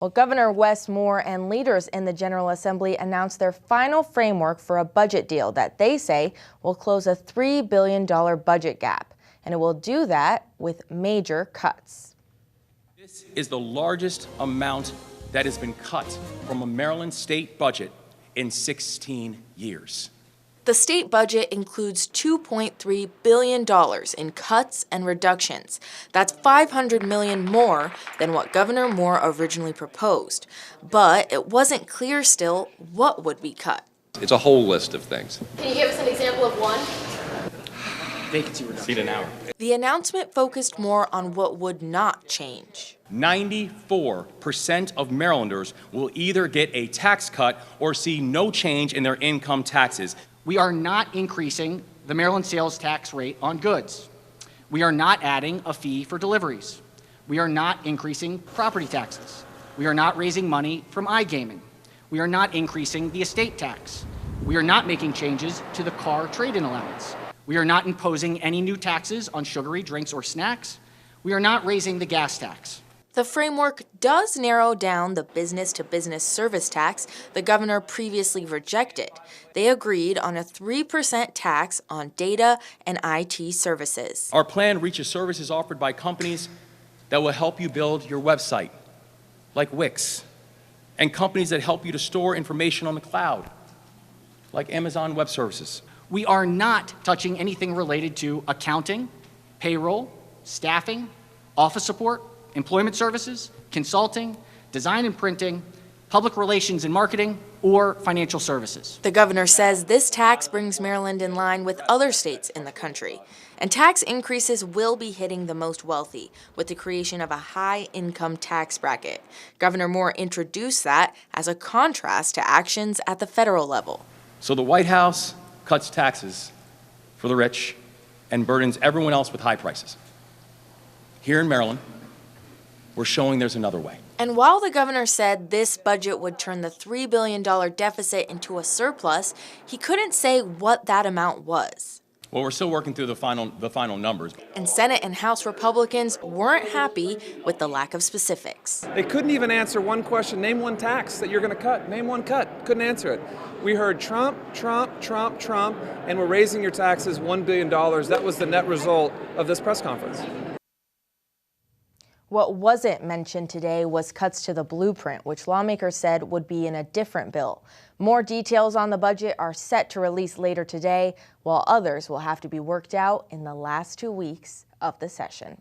Well, Governor Wes Moore and leaders in the General Assembly announced their final framework for a budget deal that they say will close a $3 billion budget gap. And it will do that with major cuts. This is the largest amount that has been cut from a Maryland state budget in 16 years. The state budget includes $2.3 billion in cuts and reductions. That's $500 million more than what Governor Moore originally proposed. But it wasn't clear still what would be cut. It's a whole list of things. Can you give us an example of one? Vacancy reduction. Seat an hour. The announcement focused more on what would not change. 94% of Marylanders will either get a tax cut or see no change in their income taxes. We are not increasing the Maryland sales tax rate on goods. We are not adding a fee for deliveries. We are not increasing property taxes. We are not raising money from iGaming. We are not increasing the estate tax. We are not making changes to the car trade-in allowance. We are not imposing any new taxes on sugary drinks or snacks. We are not raising the gas tax. The framework does narrow down the business-to-business service tax the governor previously rejected. They agreed on a 3% tax on data and IT services. Our plan reaches services offered by companies that will help you build your website, like Wix, and companies that help you to store information on the cloud, like Amazon Web Services. We are not touching anything related to accounting, payroll, staffing, office support, employment services, consulting, design and printing, public relations and marketing, or financial services. The governor says this tax brings Maryland in line with other states in the country. And tax increases will be hitting the most wealthy with the creation of a high-income tax bracket. Governor Moore introduced that as a contrast to actions at the federal level. So the White House cuts taxes for the rich and burdens everyone else with high prices. Here in Maryland, we're showing there's another way. And while the governor said this budget would turn the $3 billion deficit into a surplus, he couldn't say what that amount was. Well, we're still working through the final numbers. And Senate and House Republicans weren't happy with the lack of specifics. They couldn't even answer one question. Name one tax that you're going to cut. Name one cut. Couldn't answer it. We heard Trump, Trump, Trump, Trump, and we're raising your taxes $1 billion. That was the net result of this press conference. What wasn't mentioned today was cuts to the blueprint, which lawmakers said would be in a different bill. More details on the budget are set to release later today, while others will have to be worked out in the last 2 weeks of the session.